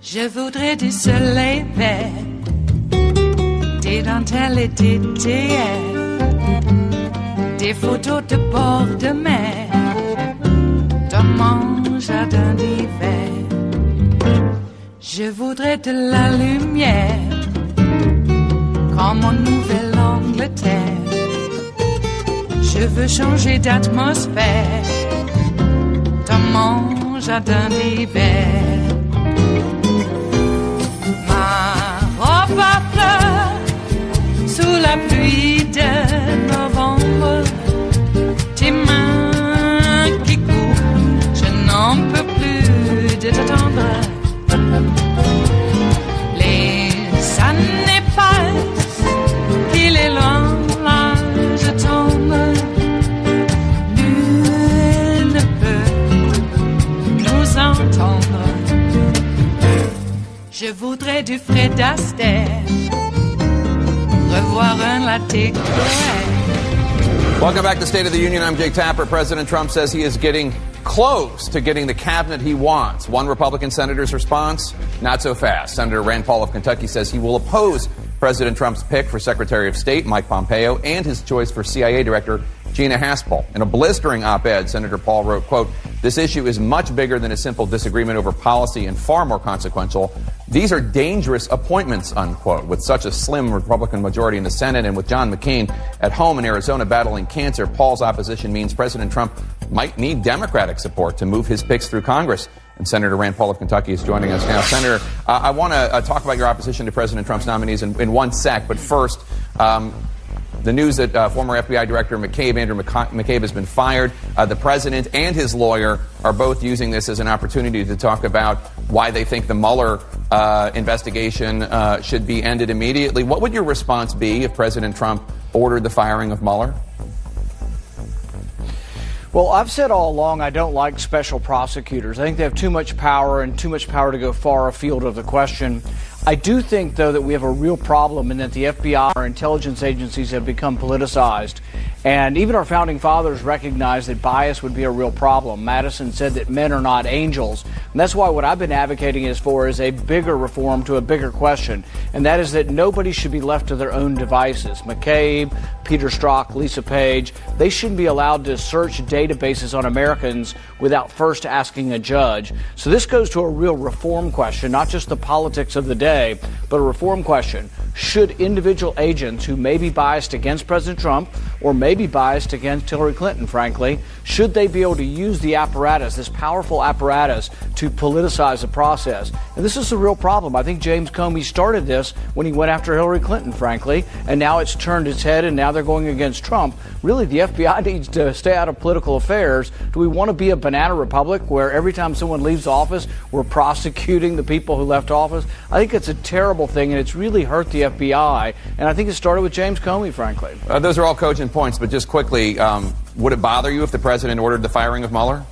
Je voudrais du soleil vert, des dentelles et des théières, des photos de bord de mer, dans mon jardin d'hiver. Je voudrais de la lumière, comme en Nouvelle-Angleterre. Je veux changer d'atmosphère, dans mon jardin d'hiver. À fleurs sous la pluie de novembre, tes mains qui courent, je n'en peux plus de t'attendre. Les années passent, qu'il est loin, là je tombe. Nul ne peut nous entendre. Je voudrais du Fred Astaire, revoir un latte Coeur. Welcome back to State of the Union. I'm Jake Tapper. President Trump says he is getting close to getting the cabinet he wants. One Republican senator's response, not so fast. Senator Rand Paul of Kentucky says he will oppose President Trump's pick for Secretary of State, Mike Pompeo, and his choice for CIA Director, Gina Haspel. In a blistering op-ed, Senator Paul wrote, quote, "This issue is much bigger than a simple disagreement over policy and far more consequential. These are dangerous appointments," unquote. With such a slim Republican majority in the Senate and with John McCain at home in Arizona battling cancer, Paul's opposition means President Trump might need Democratic support to move his picks through Congress. And Senator Rand Paul of Kentucky is joining us now. Senator, I want to talk about your opposition to President Trump's nominees in one sec, but first, the news that former FBI Director Andrew McCabe, has been fired. The president and his lawyer are both using this as an opportunity to talk about why they think the Mueller investigation should be ended immediately. What would your response be if President Trump ordered the firing of Mueller? Well, I've said all along I don't like special prosecutors. I think they have too much power and too much power to go far afield of the question. I do think, though, that we have a real problem in that the FBI, our intelligence agencies, have become politicized. And even our founding fathers recognized that bias would be a real problem. Madison said that men are not angels. And that's why what I've been advocating is a bigger reform to a bigger question. And that is that nobody should be left to their own devices. McCabe, Peter Strzok, Lisa Page, they shouldn't be allowed to search databases on Americans without first asking a judge. So this goes to a real reform question, not just the politics of the day, but a reform question. Should individual agents who may be biased against President Trump or may be biased against Hillary Clinton, frankly, should they be able to use the apparatus, this powerful apparatus, to politicize the process? And this is a real problem. I think James Comey started this when he went after Hillary Clinton, frankly, and now it's turned its head and now they're going against Trump. Really, the FBI needs to stay out of political affairs. Do we want to be a banana republic where every time someone leaves office, we're prosecuting the people who left office? I think it's a terrible thing, and it's really hurt the FBI, and I think it started with James Comey, frankly. Those are all cogent points, but just quickly, would it bother you if the president ordered the firing of Mueller?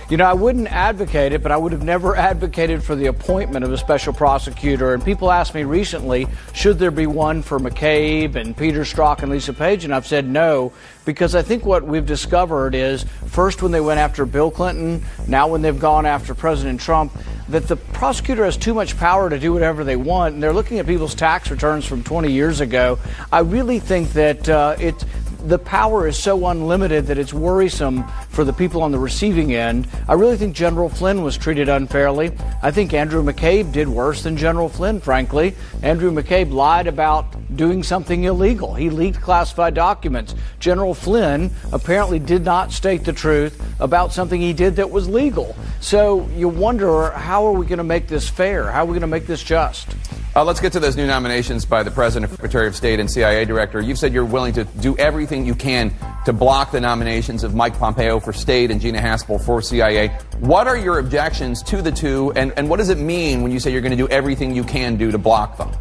You know, I wouldn't advocate it, but I would have never advocated for the appointment of a special prosecutor. And people asked me recently, should there be one for McCabe and Peter Strzok and Lisa Page? And I've said no, because I think what we've discovered is, first when they went after Bill Clinton, now when they've gone after President Trump, that the prosecutor has too much power to do whatever they want. And they're looking at people's tax returns from 20 years ago. I really think that the power is so unlimited that it's worrisome for the people on the receiving end. I really think General Flynn was treated unfairly. I think Andrew McCabe did worse than General Flynn, frankly. Andrew McCabe lied about doing something illegal. He leaked classified documents. General Flynn apparently did not state the truth about something he did that was legal. So you wonder, how are we going to make this fair? How are we going to make this just? Let's get to those new nominations by the President, Secretary of State, and CIA Director. You've said you're willing to do everything you can to block the nominations of Mike Pompeo for State and Gina Haspel for CIA. What are your objections to the two, and what does it mean when you say you're going to do everything you can do to block them?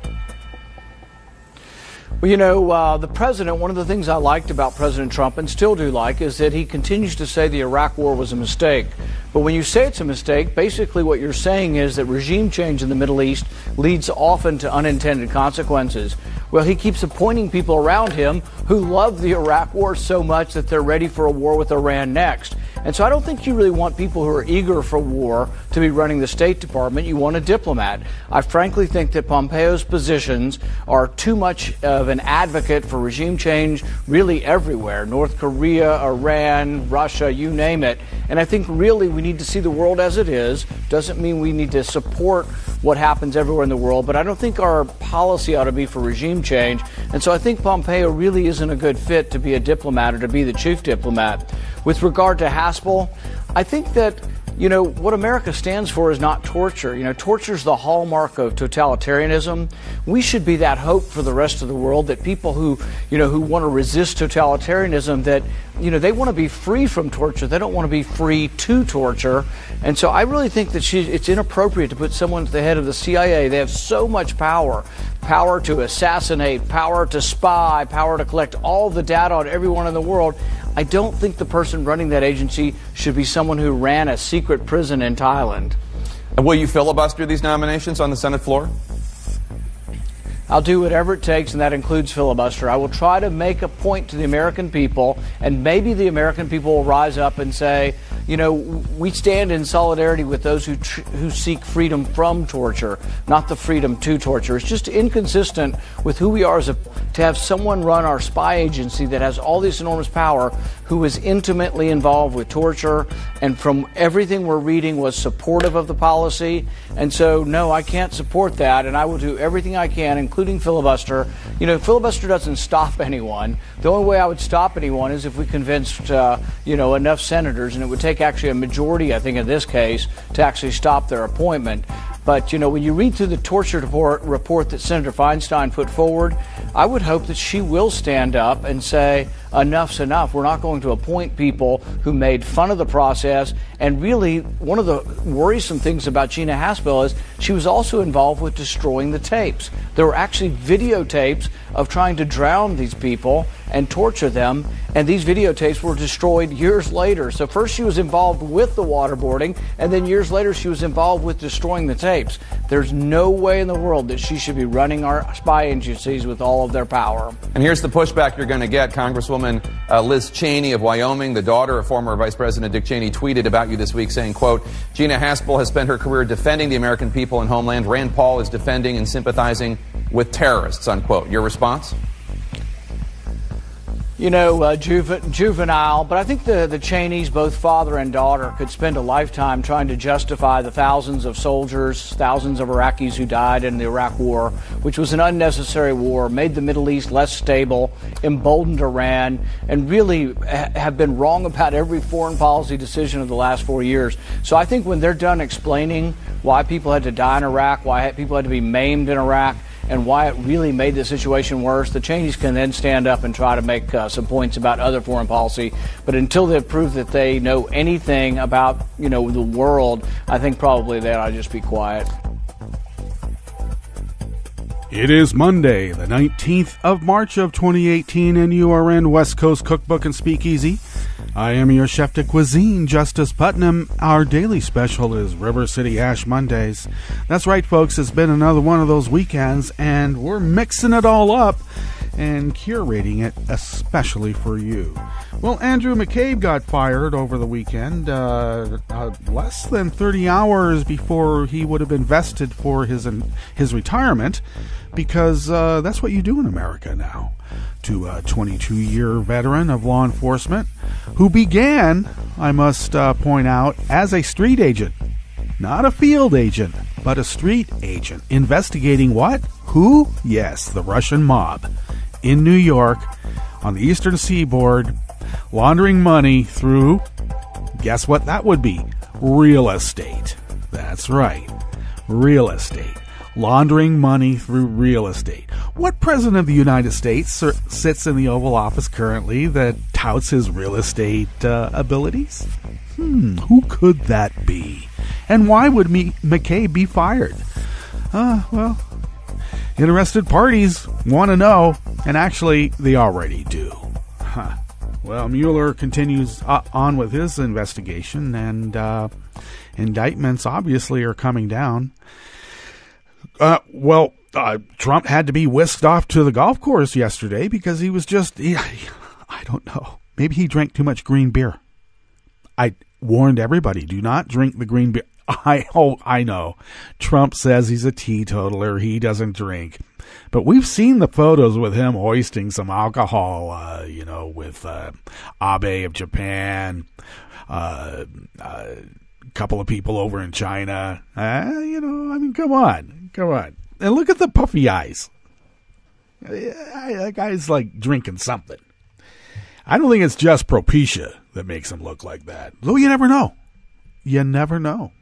Well, the president, one of the things I liked about President Trump, and still do like, is that he continues to say the Iraq war was a mistake. But when you say it's a mistake, basically what you're saying is that regime change in the Middle East leads often to unintended consequences. Well, he keeps appointing people around him who love the Iraq war so much that they're ready for a war with Iran next. And so I don't think you really want people who are eager for war to be running the State Department. You want a diplomat. I frankly think that Pompeo's positions are too much of an advocate for regime change really everywhere. North Korea, Iran, Russia, you name it. And I think really we need to see the world as it is. Doesn't mean we need to support what happens everywhere in the world, but I don't think our policy ought to be for regime change. And so I think Pompeo really isn't a good fit to be a diplomat or to be the chief diplomat. With regard to Haspel, I think that what America stands for is not torture. Torture is the hallmark of totalitarianism. We should be that hope for the rest of the world, that people who want to resist totalitarianism, that, they want to be free from torture. They don't want to be free to torture. And so I really think that it's inappropriate to put someone at the head of the CIA. They have so much power to assassinate, power to spy, power to collect all the data on everyone in the world. I don't think the person running that agency should be someone who ran a secret prison in Thailand. And will you filibuster these nominations on the Senate floor? I'll do whatever it takes, and that includes filibuster. I will try to make a point to the American people, and maybe the American people will rise up and say, we stand in solidarity with those who seek freedom from torture, not the freedom to torture. It's just inconsistent with who we are to have someone run our spy agency that has all this enormous power, who is intimately involved with torture, and from everything we're reading was supportive of the policy. And so, no, I can't support that, and I will do everything I can, including filibuster. Filibuster doesn't stop anyone. The only way I would stop anyone is if we convinced, enough senators, and it would take actually a majority, I think, in this case, to actually stop their appointment. But, when you read through the torture report that Senator Feinstein put forward, I would hope that she will stand up and say, enough's enough. We're not going to appoint people who made fun of the process. And really, one of the worrisome things about Gina Haspel is she was also involved with destroying the tapes. There were actually videotapes of trying to drown these people and torture them, and these videotapes were destroyed years later. So first she was involved with the waterboarding, and then years later she was involved with destroying the tapes. There's no way in the world that she should be running our spy agencies with all of their power. And here's the pushback you're going to get. Congresswoman Liz Cheney of Wyoming, the daughter of former Vice President Dick Cheney, tweeted about you this week saying, quote, Gina Haspel has spent her career defending the American people and homeland. Rand Paul is defending and sympathizing with terrorists, unquote. Your response? Juvenile, but I think the Cheneys, both father and daughter, could spend a lifetime trying to justify the thousands of soldiers, thousands of Iraqis who died in the Iraq War, which was an unnecessary war, made the Middle East less stable, emboldened Iran, and really have been wrong about every foreign policy decision of the last 4 years. So I think when they're done explaining why people had to die in Iraq, why people had to be maimed in Iraq, and why it really made the situation worse, the Cheneys can then stand up and try to make some points about other foreign policy. But until they've proved that they know anything about, the world, I think probably they ought to just be quiet. It is Monday, the 19th of March of 2018, and you are in West Coast Cookbook and Speakeasy. I am your chef de cuisine, Justice Putnam. Our daily special is River City Ash Mondays. That's right, folks. It's been another one of those weekends, and we're mixing it all up and curating it especially for you. Well, Andrew McCabe got fired over the weekend, less than 30 hours before he would have been vested for his retirement, because that's what you do in America now. To a 22-year veteran of law enforcement who began, I must point out, as a street agent. Not a field agent, but a street agent. Investigating what? Who? Yes, the Russian mob. In New York, on the eastern seaboard, laundering money through, guess what that would be? Real estate. That's right. Real estate. Laundering money through real estate. What president of the United States sits in the Oval Office currently that touts his real estate abilities? Who could that be? And why would McCabe be fired? Well, interested parties want to know, and actually, they already do. Huh. Well, Mueller continues on with his investigation, and indictments obviously are coming down. Trump had to be whisked off to the golf course yesterday because he was I don't know. Maybe he drank too much green beer. I warned everybody, do not drink the green beer. I know. Trump says he's a teetotaler. He doesn't drink. But we've seen the photos with him hoisting some alcohol, with Abe of Japan, a couple of people over in China. Come on. And look at the puffy eyes. That guy's like drinking something. I don't think it's just Propecia that makes him look like that. Though you never know. You never know.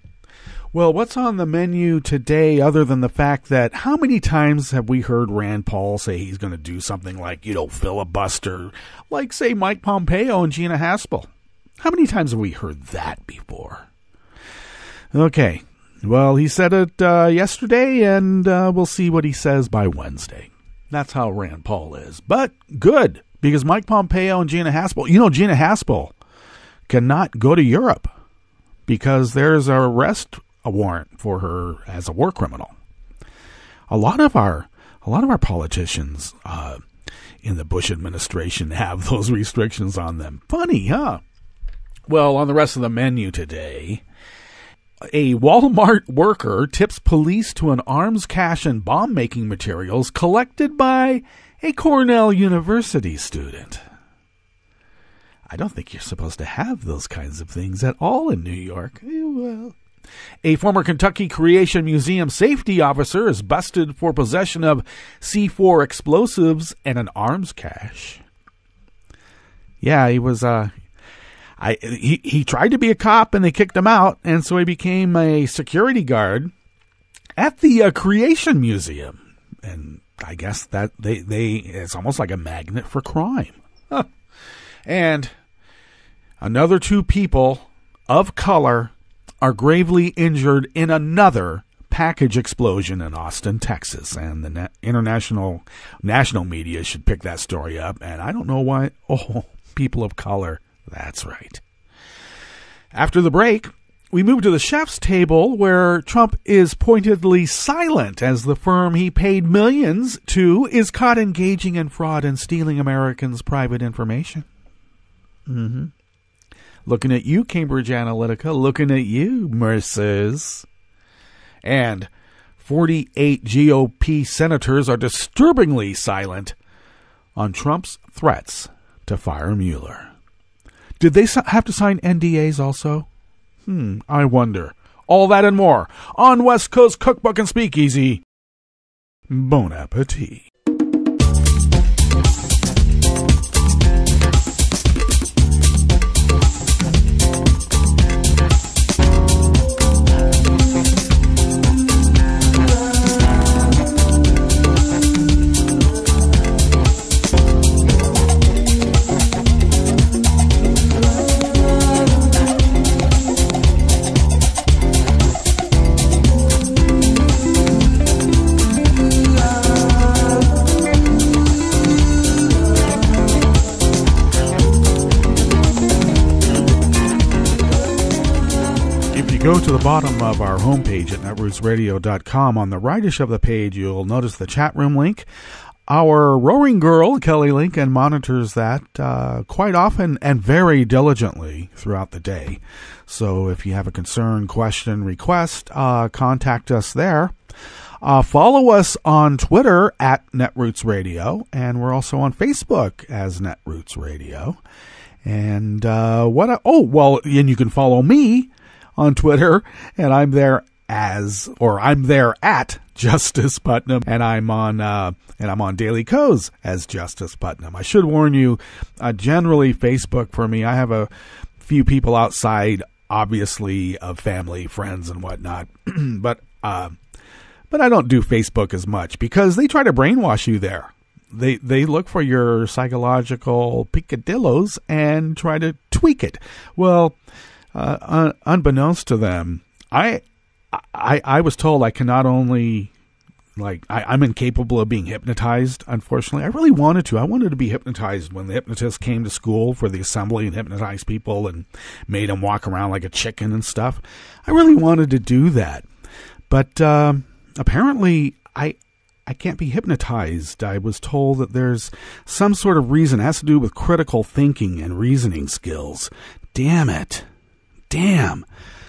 Well, what's on the menu today other than the fact that how many times have we heard Rand Paul say he's going to do something like, filibuster, like, say, Mike Pompeo and Gina Haspel? How many times have we heard that before? Okay. Well, he said it yesterday, and we'll see what he says by Wednesday. That's how Rand Paul is. But good, because Mike Pompeo and Gina Haspel, Gina Haspel cannot go to Europe because there's a warrant for her as a war criminal. A lot of our politicians in the Bush administration have those restrictions on them. Funny, huh? Well, on the rest of the menu today, a Walmart worker tips police to an arms cache and bomb-making materials collected by a Cornell University student. I don't think you're supposed to have those kinds of things at all in New York. Well, a former Kentucky Creation Museum safety officer is busted for possession of C4 explosives and an arms cache. Yeah, he was he tried to be a cop and they kicked him out, and so he became a security guard at the Creation Museum. And I guess that it's almost like a magnet for crime. Huh. And another 2 people of color are gravely injured in another package explosion in Austin, Texas. And the national media should pick that story up. And I don't know why. Oh, people of color. That's right. After the break, we move to the chef's table where Trump is pointedly silent as the firm he paid millions to is caught engaging in fraud and stealing Americans' private information. Mm-hmm. Looking at you, Cambridge Analytica. Looking at you, Mercers. And 48 GOP senators are disturbingly silent on Trump's threats to fire Mueller. Did they have to sign NDAs also? I wonder. All that and more on West Coast Cookbook and Speakeasy. Bon appetit. Go to the bottom of our homepage at netrootsradio.com. On the rightish of the page, you'll notice the chat room link. Our roaring girl, Kelly Lincoln, monitors that quite often and very diligently throughout the day. So if you have a concern, question, request, contact us there. Follow us on Twitter at Netroots Radio, and we're also on Facebook as Netroots Radio. And and you can follow me on Twitter, and I'm there at Justice Putnam, and I'm on Daily Co's as Justice Putnam. I should warn you, generally Facebook for me, I have a few people outside, obviously, of family, friends, and whatnot, but I don't do Facebook as much because they try to brainwash you there. They look for your psychological picadillos and try to tweak it. Well, unbeknownst to them, I was told I can not only I'm incapable of being hypnotized, unfortunately. I really wanted to. I wanted to be hypnotized when the hypnotist came to school for the assembly and hypnotized people and made them walk around like a chicken and stuff. I really wanted to do that. But apparently I can't be hypnotized. I was told that there's some sort of reason. It has to do with critical thinking and reasoning skills. Damn it. Damn.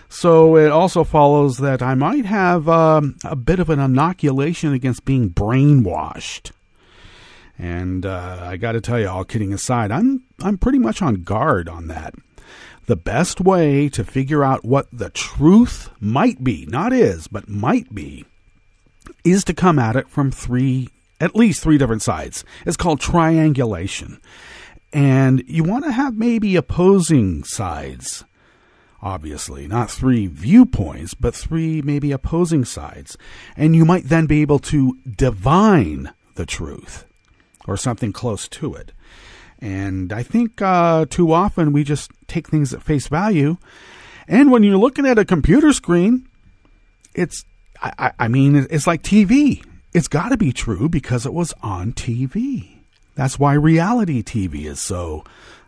So it also follows that I might have a bit of an inoculation against being brainwashed. And I got to tell you, all kidding aside, I'm pretty much on guard on that. The best way to figure out what the truth might be, not is, but might be, is to come at it from at least three different sides. It's called triangulation. And you want to have maybe opposing sides. Obviously, not three viewpoints, but three maybe opposing sides. And you might then be able to divine the truth or something close to it. And I think too often we just take things at face value. And when you're looking at a computer screen, it's like TV. It's got to be true because it was on TV. That's why reality TV is so,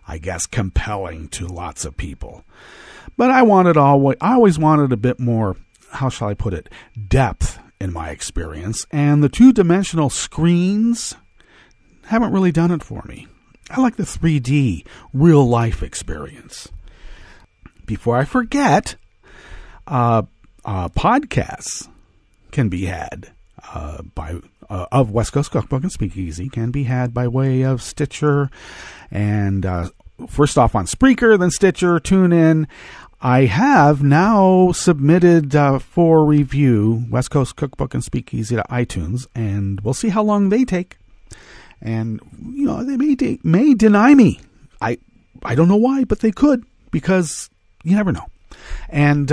I guess, compelling to lots of people. But I always wanted a bit more, how shall I put it, depth in my experience. And the two-dimensional screens haven't really done it for me. I like the 3D real-life experience. Before I forget, podcasts can be had of West Coast Cookbook and Speakeasy, can be had by way of Stitcher and first off on Spreaker, then Stitcher, TuneIn. I have now submitted for review West Coast Cookbook and Speakeasy to iTunes, and we'll see how long they take. And, they may deny me. I don't know why, but they could, because you never know. And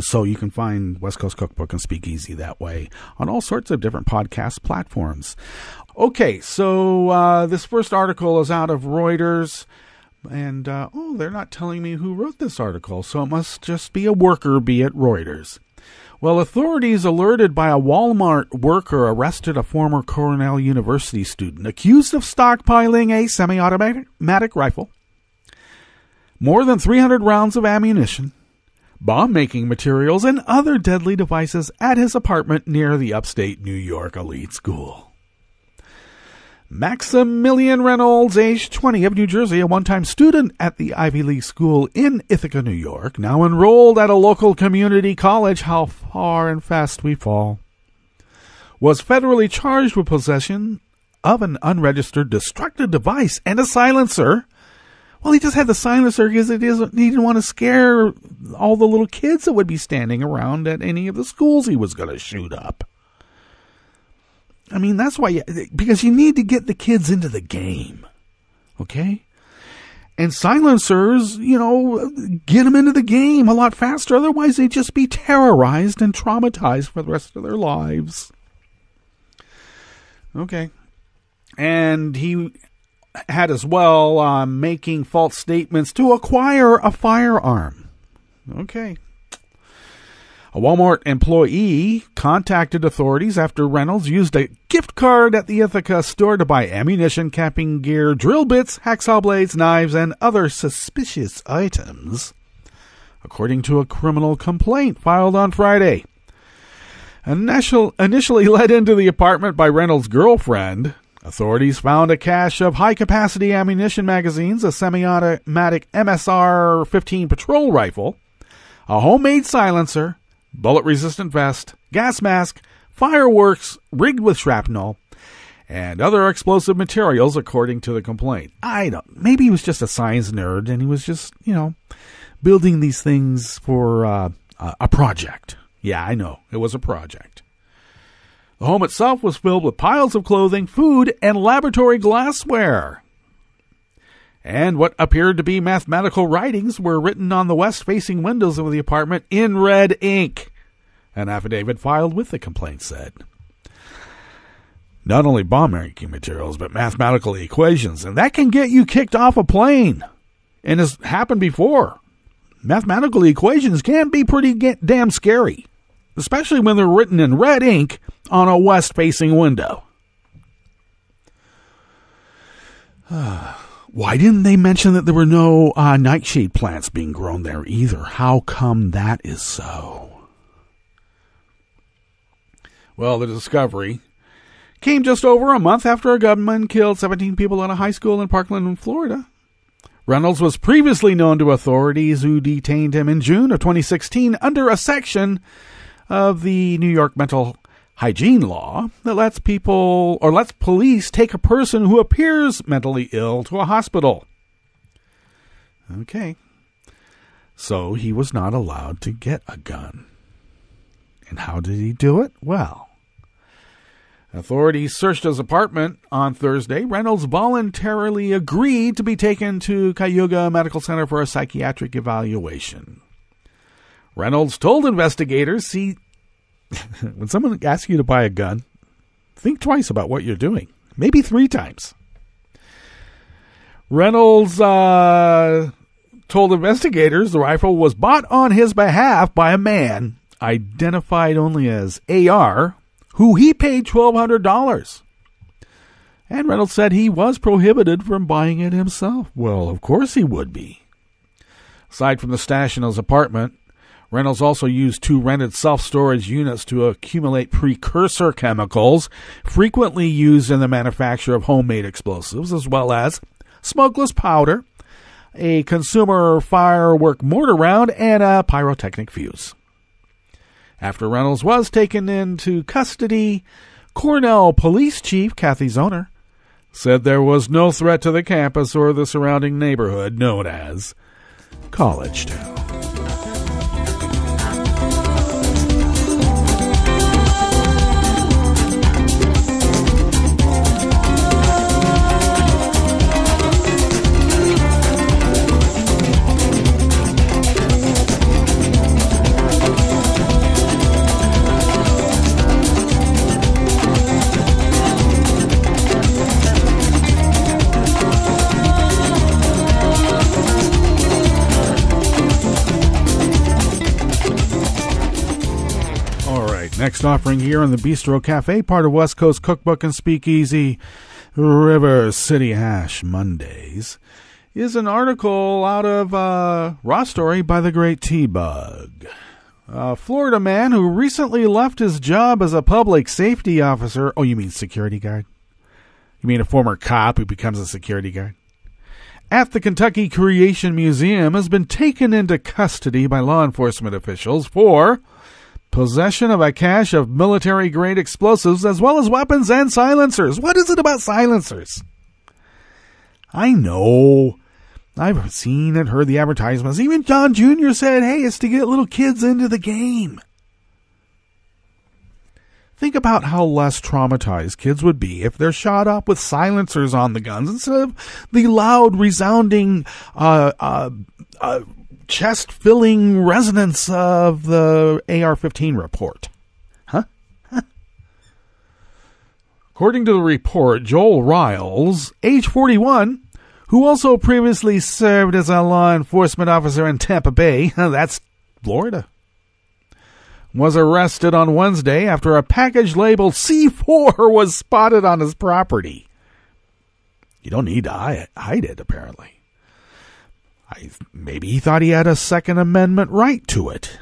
so you can find West Coast Cookbook and Speakeasy that way on all sorts of different podcast platforms. Okay, so this first article is out of Reuters. And, they're not telling me who wrote this article, so it must just be a worker bee at Reuters. Well, authorities alerted by a Walmart worker arrested a former Cornell University student accused of stockpiling a semi-automatic rifle, more than 300 rounds of ammunition, bomb-making materials, and other deadly devices at his apartment near the upstate New York elite school. Maximilian Reynolds, age 20, of New Jersey, a one-time student at the Ivy League school in Ithaca, New York, now enrolled at a local community college, how far and fast we fall, was federally charged with possession of an unregistered destructive device and a silencer. Well, he just had the silencer because he didn't want to scare all the little kids that would be standing around at any of the schools he was going to shoot up. I mean, that's why, because you need to get the kids into the game, okay? And silencers, get them into the game a lot faster. Otherwise, they'd just be terrorized and traumatized for the rest of their lives. Okay. And he had as well making false statements to acquire a firearm. Okay. A Walmart employee contacted authorities after Reynolds used a gift card at the Ithaca store to buy ammunition, camping gear, drill bits, hacksaw blades, knives, and other suspicious items, according to a criminal complaint filed on Friday. Initially let into the apartment by Reynolds' girlfriend, authorities found a cache of high-capacity ammunition magazines, a semi-automatic MSR-15 patrol rifle, a homemade silencer, bullet-resistant vest, gas mask, fireworks rigged with shrapnel, and other explosive materials, according to the complaint. Maybe he was just a science nerd, and he was just, building these things for a project. Yeah, I know. It was a project. The home itself was filled with piles of clothing, food, and laboratory glassware. And what appeared to be mathematical writings were written on the west-facing windows of the apartment in red ink, an affidavit filed with the complaint said. Not only bomb-making materials, but mathematical equations, and that can get you kicked off a plane, and has happened before. Mathematical equations can be pretty damn scary. especially when they're written in red ink on a west-facing window. Why didn't they mention that there were no nightshade plants being grown there either? How come that is so? Well, the discovery came just over a month after a gunman killed 17 people at a high school in Parkland, Florida. Reynolds was previously known to authorities who detained him in June of 2016 under a section of the New York mental hygiene law that lets police take a person who appears mentally ill to a hospital. Okay. So he was not allowed to get a gun. And how did he do it? Well, authorities searched his apartment on Thursday. Reynolds voluntarily agreed to be taken to Cayuga Medical Center for a psychiatric evaluation. Reynolds told investigators, when someone asks you to buy a gun, think twice about what you're doing. Maybe 3 times. Reynolds told investigators the rifle was bought on his behalf by a man identified only as AR, who he paid $1,200. And Reynolds said he was prohibited from buying it himself. Well, of course he would be. Aside from the stash in his apartment, Reynolds also used 2 rented self-storage units to accumulate precursor chemicals frequently used in the manufacture of homemade explosives, as well as smokeless powder, a consumer firework mortar round, and a pyrotechnic fuse. After Reynolds was taken into custody, Cornell Police Chief Kathy Zoner said there was no threat to the campus or the surrounding neighborhood known as College Town. Next offering here on the Bistro Cafe, part of West Coast Cookbook and Speakeasy, River City Hash Mondays, is an article out of Raw Story by the Great T-Bug. A Florida man who recently left his job as a public safety officer. Oh, you mean security guard? You mean a former cop who becomes a security guard? At the Kentucky Creation Museum has been taken into custody by law enforcement officials for possession of a cache of military-grade explosives as well as weapons and silencers. What is it about silencers? I know. I've seen and heard the advertisements. Even John Jr. said, hey, it's to get little kids into the game. Think about how less traumatized kids would be if they're shot up with silencers on the guns instead of the loud, resounding, chest-filling resonance of the AR-15 report. Huh? According to the report, Joel Riles, age 41, who also previously served as a law enforcement officer in Tampa Bay, that's Florida, was arrested on Wednesday after a package labeled C4 was spotted on his property. You don't need to hide it, apparently. Maybe he thought he had a Second Amendment right to it.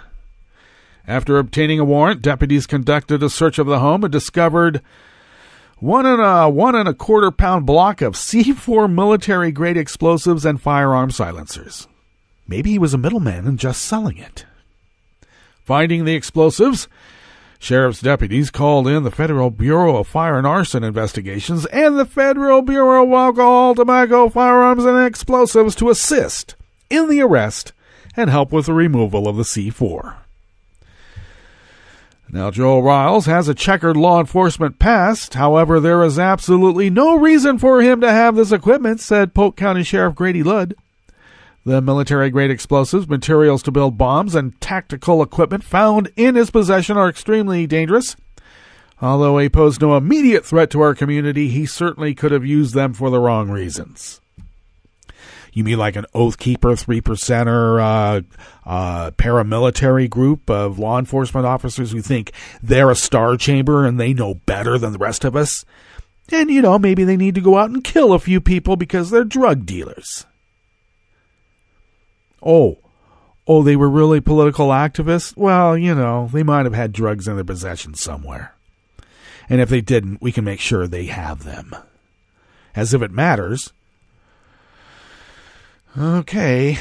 After obtaining a warrant, deputies conducted a search of the home and discovered 1 1/4 pound block of C4 military-grade explosives and firearm silencers. Maybe he was a middleman and just selling it. Finding the explosives, sheriff's deputies called in the Federal Bureau of Fire and Arson Investigations and the Federal Bureau of Alcohol, Tobacco, Firearms, and Explosives to assist in the arrest and help with the removal of the C4. Now, Joel Riles has a checkered law enforcement past. However, there is absolutely no reason for him to have this equipment, said Polk County Sheriff Grady Ludd. The military-grade explosives, materials to build bombs, and tactical equipment found in his possession are extremely dangerous. Although he posed no immediate threat to our community, he certainly could have used them for the wrong reasons. You mean like an Oath Keeper 3%er paramilitary group of law enforcement officers who think they're a star chamber and they know better than the rest of us? And, maybe they need to go out and kill a few people because they're drug dealers. Oh, they were really political activists? Well, they might have had drugs in their possession somewhere. And if they didn't, we can make sure they have them. As if it matters. Okay.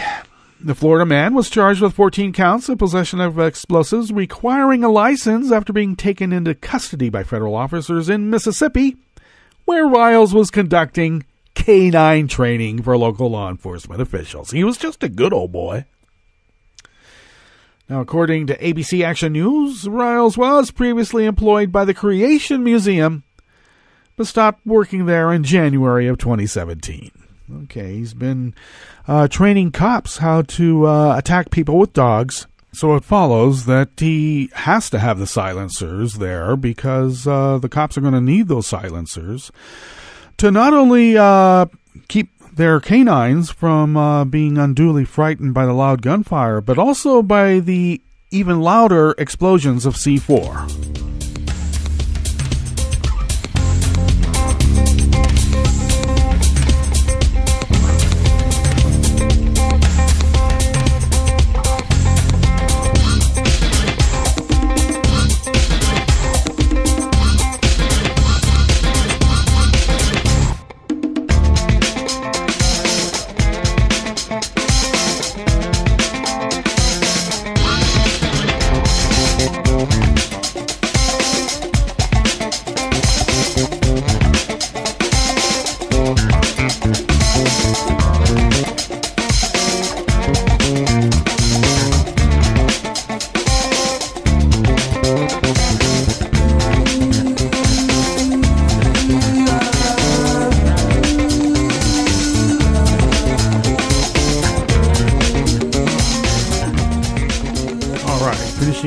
The Florida man was charged with 14 counts of possession of explosives, requiring a license after being taken into custody by federal officers in Mississippi, where Riles was conducting canine training for local law enforcement officials. He was just a good old boy. Now, according to ABC Action News, Riles was previously employed by the Creation Museum, but stopped working there in January of 2017. Okay, he's been training cops how to attack people with dogs. So it follows that he has to have the silencers there because the cops are going to need those silencers to not only keep their canines from being unduly frightened by the loud gunfire, but also by the even louder explosions of C4.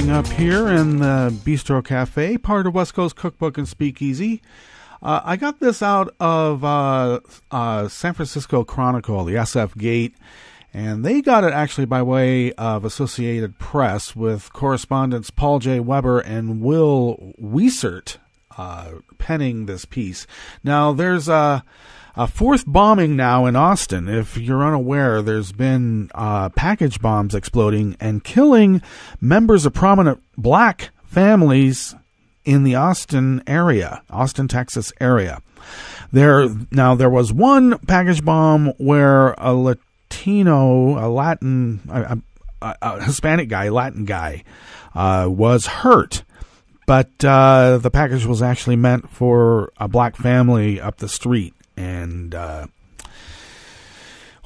Up here in the Bistro Cafe, part of West Coast Cookbook and Speakeasy. I got this out of San Francisco Chronicle, the SF Gate, and they got it actually by way of Associated Press with correspondents Paul J. Weber and Will Wiesert penning this piece. Now, there's a fourth bombing now in Austin. If you're unaware, there's been package bombs exploding and killing members of prominent black families in the Austin area, Austin, Texas area. There was one package bomb where a Latino, a Hispanic guy, Latin guy, was hurt. But the package was actually meant for a black family up the street. And, or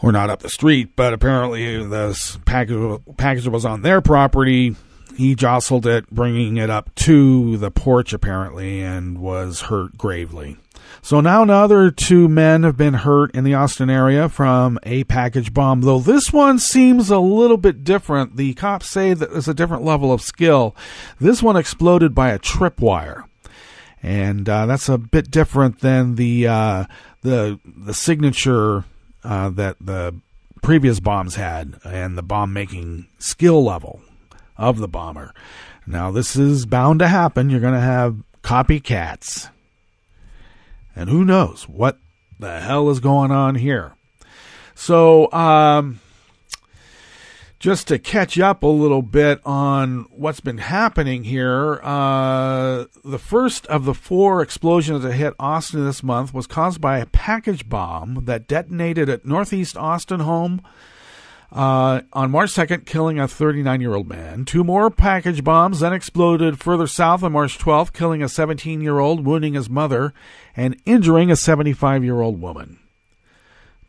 not up the street, but apparently this package was on their property. He jostled it, bringing it up to the porch, apparently, and was hurt gravely. So now another 2 men have been hurt in the Austin area from a package bomb, though this one seems a little bit different. The cops say that there's a different level of skill. This one exploded by a tripwire. And that's a bit different than the signature that the previous bombs had and the bomb-making skill level of the bomber. Now, this is bound to happen. You're going to have copycats. And who knows what the hell is going on here. So, just to catch up a little bit on what's been happening here, the first of the 4 explosions that hit Austin this month was caused by a package bomb that detonated at Northeast Austin home on March 2nd, killing a 39-year-old man. 2 more package bombs then exploded further south on March 12th, killing a 17-year-old, wounding his mother, and injuring a 75-year-old woman.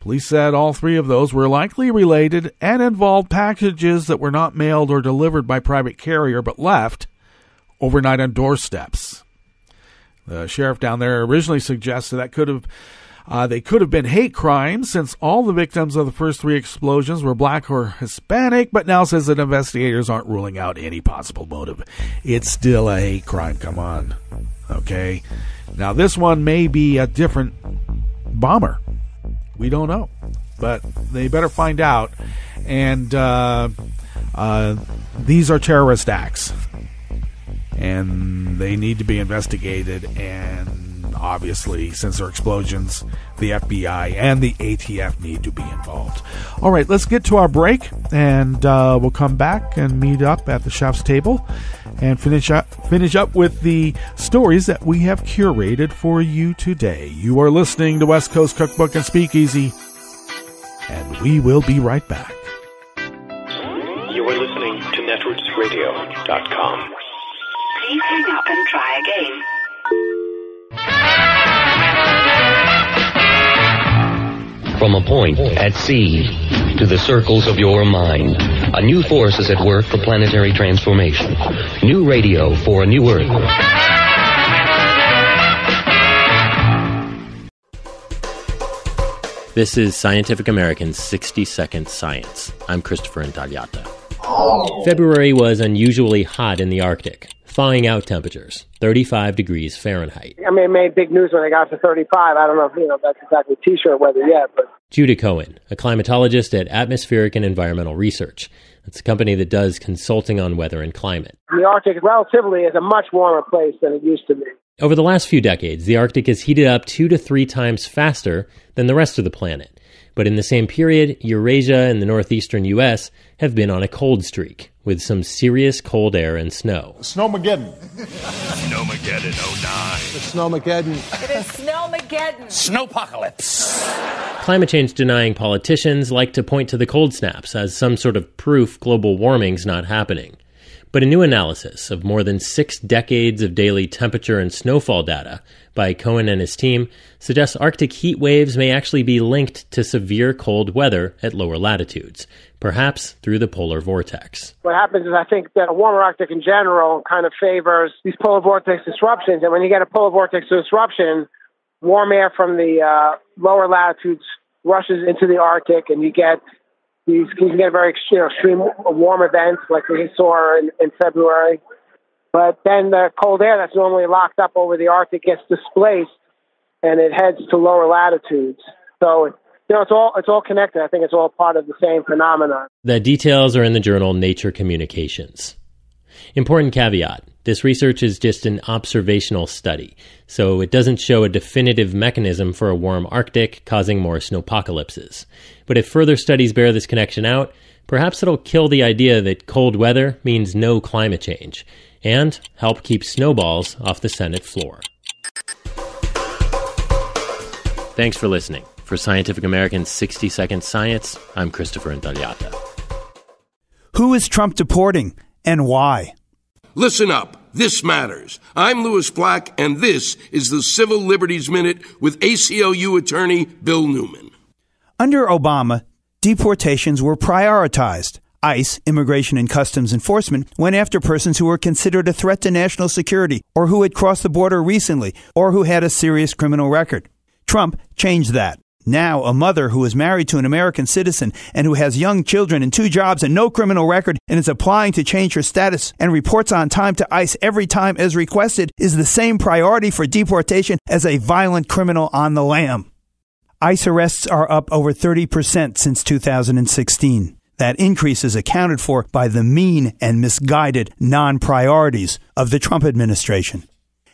Police said all 3 of those were likely related and involved packages that were not mailed or delivered by private carrier but left overnight on doorsteps. The sheriff down there originally suggested that they could have been hate crimes since all the victims of the first 3 explosions were black or Hispanic, but now says that investigators aren't ruling out any possible motive. It's still a hate crime. Come on. Okay. Now this one may be a different bomber. We don't know. but they better find out. And these are terrorist acts, and they need to be investigated. And obviously, since they're explosions, the FBI and the ATF need to be involved. All right, let's get to our break, and we'll come back and meet up at the chef's table and finish up with the stories that we have curated for you today. You are listening to West Coast Cookbook and Speakeasy, and we will be right back. You are listening to netrootsradio.com. Please hang up and try again. From a point at sea to the circles of your mind, a new force is at work for planetary transformation. New radio for a new Earth. This is Scientific American's 60-Second Science. I'm Christopher Intagliata. February was unusually hot in the Arctic, thawing out temperatures, 35 degrees Fahrenheit. I mean, it made big news when they got to 35. I don't know if that's exactly T-shirt weather yet, but... Judah Cohen, a climatologist at Atmospheric and Environmental Research. It's a company that does consulting on weather and climate. The Arctic, relatively, is a much warmer place than it used to be. Over the last few decades, the Arctic has heated up 2 to 3 times faster than the rest of the planet. But in the same period, Eurasia and the northeastern U.S. have been on a cold streak, with some serious cold air and snow. Snowmageddon. Snowmageddon 09. It's Snowmageddon. It is Snowmageddon. Snowpocalypse. Climate change denying politicians like to point to the cold snaps as some sort of proof global warming's not happening. But a new analysis of more than 6 decades of daily temperature and snowfall data by Cohen and his team suggests Arctic heat waves may actually be linked to severe cold weather at lower latitudes, perhaps through the polar vortex. What happens is I think that a warmer Arctic in general kind of favors these polar vortex disruptions. And when you get a polar vortex disruption, warm air from the lower latitudes rushes into the Arctic, and you can get very extreme warm events like we saw in February. But then the cold air that's normally locked up over the Arctic gets displaced, and it heads to lower latitudes. So it's all connected. I think it's all part of the same phenomenon. The details are in the journal Nature Communications. Important caveat. This research is just an observational study, so it doesn't show a definitive mechanism for a warm Arctic causing more snowpocalypses. But if further studies bear this connection out, perhaps it'll kill the idea that cold weather means no climate change, and help keep snowballs off the Senate floor. Thanks for listening. For Scientific American's 60-Second Science, I'm Christopher Intagliata. Who is Trump deporting, and why? Listen up. This matters. I'm Louis Black, and this is the Civil Liberties Minute with ACLU attorney Bill Newman. Under Obama, deportations were prioritized. ICE, Immigration and Customs Enforcement, went after persons who were considered a threat to national security, or who had crossed the border recently, or who had a serious criminal record. Trump changed that. Now, a mother who is married to an American citizen and who has young children and 2 jobs and no criminal record and is applying to change her status and reports on time to ICE every time as requested is the same priority for deportation as a violent criminal on the lam. ICE arrests are up over 30% since 2016. That increase is accounted for by the mean and misguided non-priorities of the Trump administration.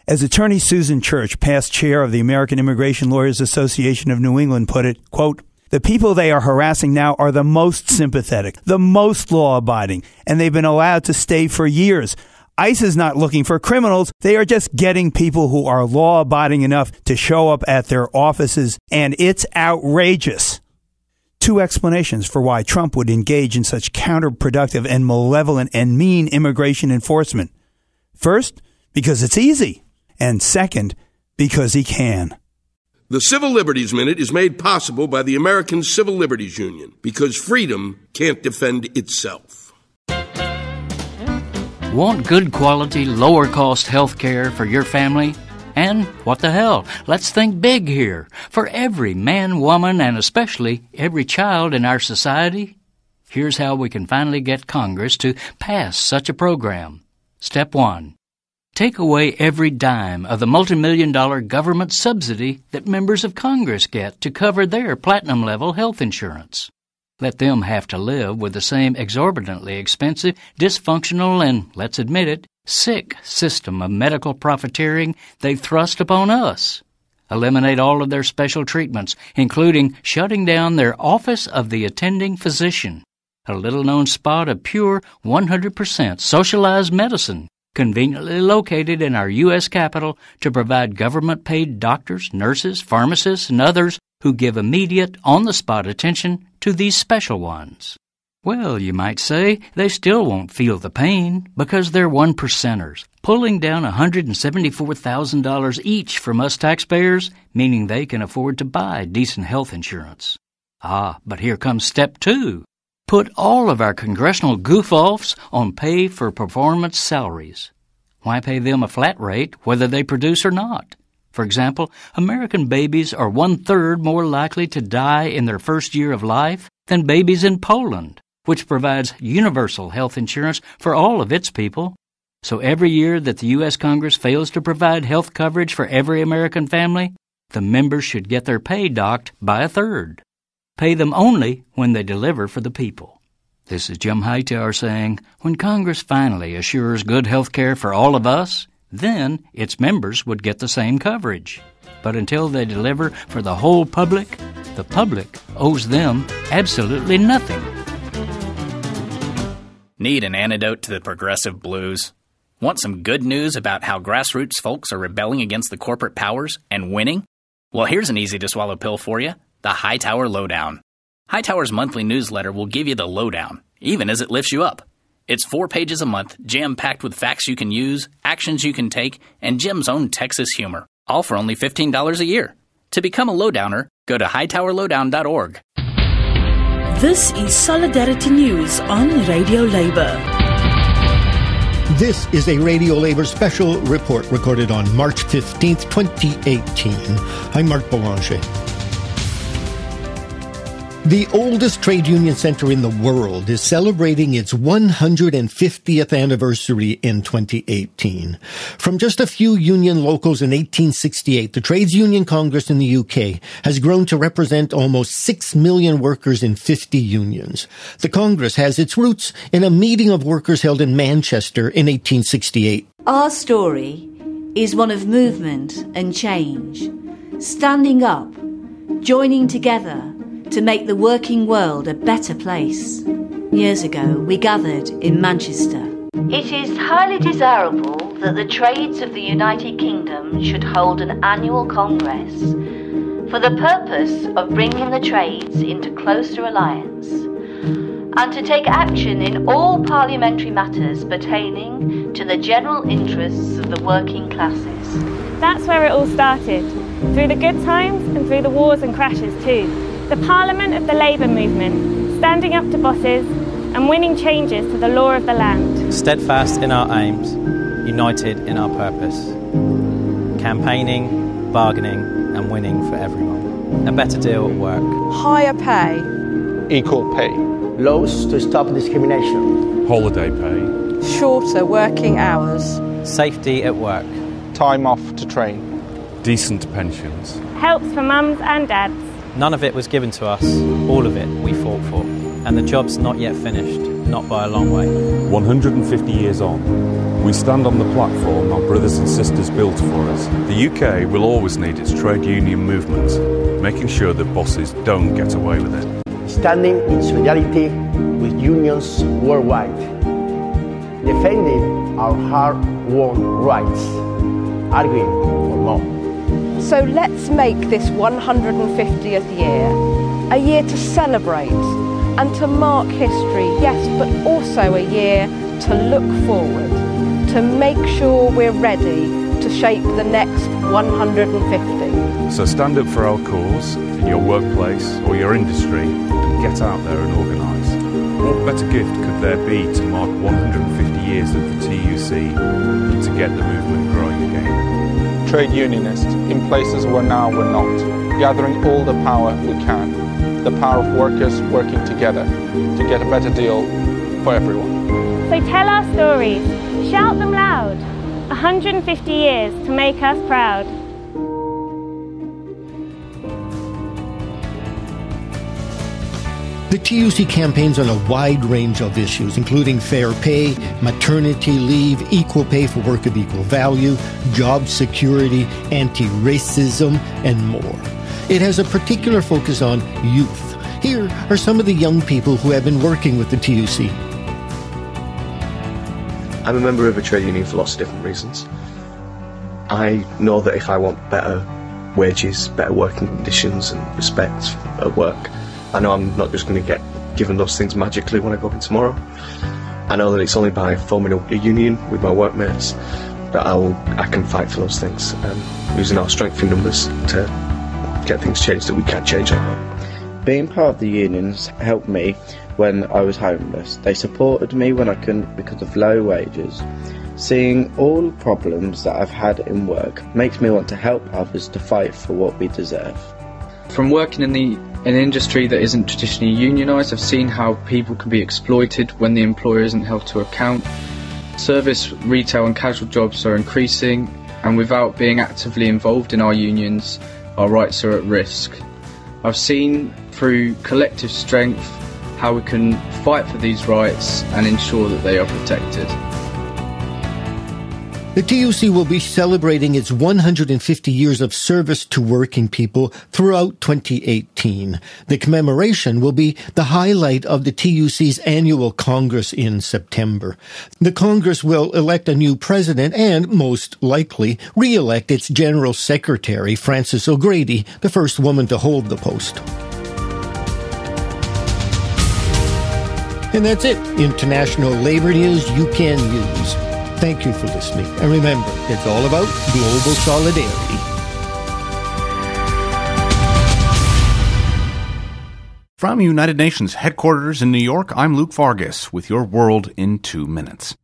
As attorney Susan Church, past chair of the American Immigration Lawyers Association of New England, put it, quote, "The people they are harassing now are the most sympathetic, the most law-abiding, and they've been allowed to stay for years. ICE is not looking for criminals. They are just getting people who are law-abiding enough to show up at their offices, and it's outrageous." 2 explanations for why Trump would engage in such counterproductive and malevolent and mean immigration enforcement. First, because it's easy. And second, because he can. The Civil Liberties Minute is made possible by the American Civil Liberties Union, because freedom can't defend itself. Want good quality, lower cost health care for your family? And what the hell? Let's think big here. For every man, woman, and especially every child in our society, here's how we can finally get Congress to pass such a program. Step 1. Take away every dime of the multimillion-dollar government subsidy that members of Congress get to cover their platinum-level health insurance. Let them have to live with the same exorbitantly expensive, dysfunctional, and, let's admit it, sick system of medical profiteering they've thrust upon us. Eliminate all of their special treatments, including shutting down their Office of the Attending Physician, a little-known spot of pure 100% socialized medicine, conveniently located in our U.S. Capitol to provide government-paid doctors, nurses, pharmacists, and others who give immediate, on-the-spot attention to these special ones. Well, you might say, they still won't feel the pain because they're one-percenters, pulling down $174,000 each from us taxpayers, meaning they can afford to buy decent health insurance. But here comes step 2. Put all of our congressional goof-offs on pay-for-performance salaries. Why pay them a flat rate whether they produce or not? For example, American babies are 1/3 more likely to die in their first year of life than babies in Poland, which provides universal health insurance for all of its people. So every year that the U.S. Congress fails to provide health coverage for every American family, the members should get their pay docked by 1/3. Pay them only when they deliver for the people. This is Jim Hightower saying, when Congress finally assures good health care for all of us, then its members would get the same coverage. But until they deliver for the whole public, the public owes them absolutely nothing. Need an antidote to the progressive blues? Want some good news about how grassroots folks are rebelling against the corporate powers and winning? Well, here's an easy-to-swallow pill for you, the Hightower Lowdown. Hightower's monthly newsletter will give you the lowdown, even as it lifts you up. It's 4 pages a month, jam-packed with facts you can use, actions you can take, and Jim's own Texas humor, all for only $15 a year. To become a lowdowner, go to hightowerlowdown.org. This is Solidarity News on Radio Labour. This is a Radio Labour special report recorded on March 15th, 2018. I'm Mark Boulanger. The oldest trade union center in the world is celebrating its 150th anniversary in 2018. From just a few union locals in 1868, the Trades Union Congress in the UK has grown to represent almost 6 million workers in 50 unions. The Congress has its roots in a meeting of workers held in Manchester in 1868. Our story is one of movement and change, standing up, joining together, to make the working world a better place. Years ago, we gathered in Manchester. It is highly desirable that the trades of the United Kingdom should hold an annual congress for the purpose of bringing the trades into closer alliance and to take action in all parliamentary matters pertaining to the general interests of the working classes. That's where it all started, through the good times and through the wars and crashes too. The Parliament of the Labour movement, standing up to bosses and winning changes to the law of the land. Steadfast in our aims, united in our purpose. Campaigning, bargaining and winning for everyone. A better deal at work. Higher pay. Equal pay. Laws to stop discrimination. Holiday pay. Shorter working hours. Safety at work. Time off to train. Decent pensions. Helps for mums and dads. None of it was given to us, all of it we fought for. And the job's not yet finished, not by a long way. 150 years on, we stand on the platform our brothers and sisters built for us. The UK will always need its trade union movement, making sure that bosses don't get away with it. Standing in solidarity with unions worldwide, defending our hard-won rights, arguing for more. So let's make this 150th year a year to celebrate and to mark history, yes, but also a year to look forward, to make sure we're ready to shape the next 150. So stand up for our cause in your workplace or your industry and get out there and organise. What better gift could there be to mark 150 years of the TUC than to get the movement growing again? Trade unionists in places where now we're not, gathering all the power we can, the power of workers working together to get a better deal for everyone. So tell our stories, shout them loud, 150 years to make us proud. The TUC campaigns on a wide range of issues, including fair pay, maternity leave, equal pay for work of equal value, job security, anti-racism, and more. It has a particular focus on youth. Here are some of the young people who have been working with the TUC. I'm a member of a trade union for lots of different reasons. I know that if I want better wages, better working conditions and respect at work, I know I'm not just going to get given those things magically when I go in tomorrow. I know that it's only by forming a union with my workmates that I can fight for those things, using our strength in numbers to get things changed that we can't change on our own. Being part of the unions helped me when I was homeless. They supported me when I couldn't because of low wages. Seeing all the problems that I've had in work makes me want to help others to fight for what we deserve. From working in an industry that isn't traditionally unionised, I've seen how people can be exploited when the employer isn't held to account. Service, retail and casual jobs are increasing, and without being actively involved in our unions, our rights are at risk. I've seen through collective strength how we can fight for these rights and ensure that they are protected. The TUC will be celebrating its 150 years of service to working people throughout 2018. The commemoration will be the highlight of the TUC's annual Congress in September. The Congress will elect a new president and, most likely, re-elect its General Secretary, Frances O'Grady, the first woman to hold the post. And that's it. International labor news you can use. Thank you for listening. And remember, it's all about global solidarity. From United Nations headquarters in New York, I'm Luke Vargas with your World in 2 Minutes.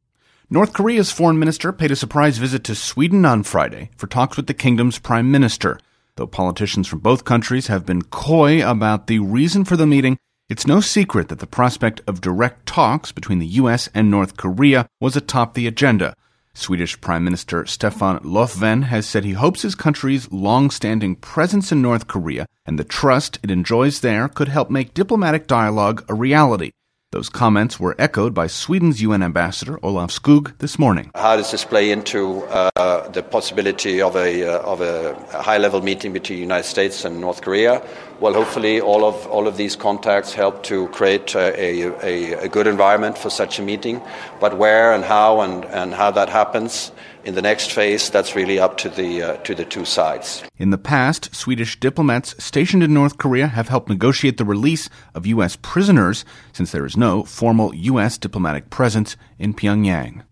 North Korea's foreign minister paid a surprise visit to Sweden on Friday for talks with the kingdom's prime minister. Though politicians from both countries have been coy about the reason for the meeting, it's no secret that the prospect of direct talks between the U.S. and North Korea was atop the agenda. Swedish Prime Minister Stefan Löfven has said he hopes his country's long-standing presence in North Korea and the trust it enjoys there could help make diplomatic dialogue a reality. Those comments were echoed by Sweden's UN ambassador Olaf Skog this morning. How does this play into the possibility of a high-level meeting between the United States and North Korea? Well, hopefully all of these contacts help to create a good environment for such a meeting. But where and how that happens in the next phase, that's really up to the two sides. In the past, Swedish diplomats stationed in North Korea have helped negotiate the release of U.S. prisoners, since there is no formal U.S. diplomatic presence in Pyongyang.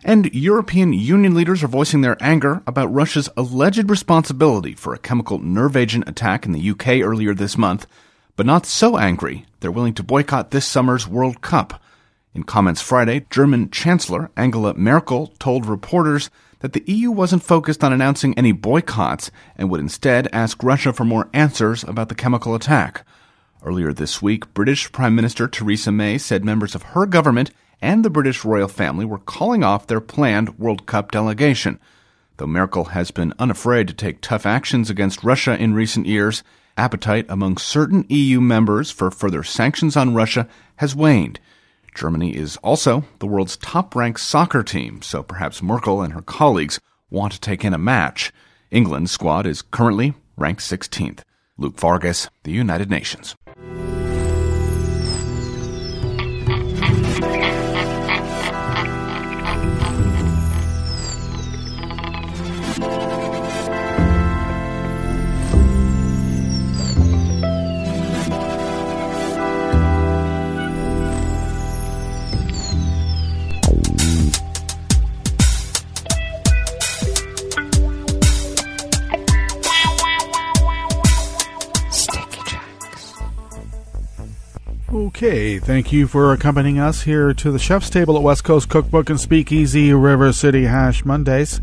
And European Union leaders are voicing their anger about Russia's alleged responsibility for a chemical nerve agent attack in the UK earlier this month, but not so angry they're willing to boycott this summer's World Cup. In comments Friday, German Chancellor Angela Merkel told reporters that the EU wasn't focused on announcing any boycotts and would instead ask Russia for more answers about the chemical attack. Earlier this week, British Prime Minister Theresa May said members of her government and the British royal family were calling off their planned World Cup delegation. Though Merkel has been unafraid to take tough actions against Russia in recent years, appetite among certain EU members for further sanctions on Russia has waned. Germany is also the world's top-ranked soccer team, so perhaps Merkel and her colleagues want to take in a match. England's squad is currently ranked 16th. Luke Vargas, the United Nations. Okay, thank you for accompanying us here to the chef's table at West Coast Cookbook and Speakeasy River City Hash Mondays.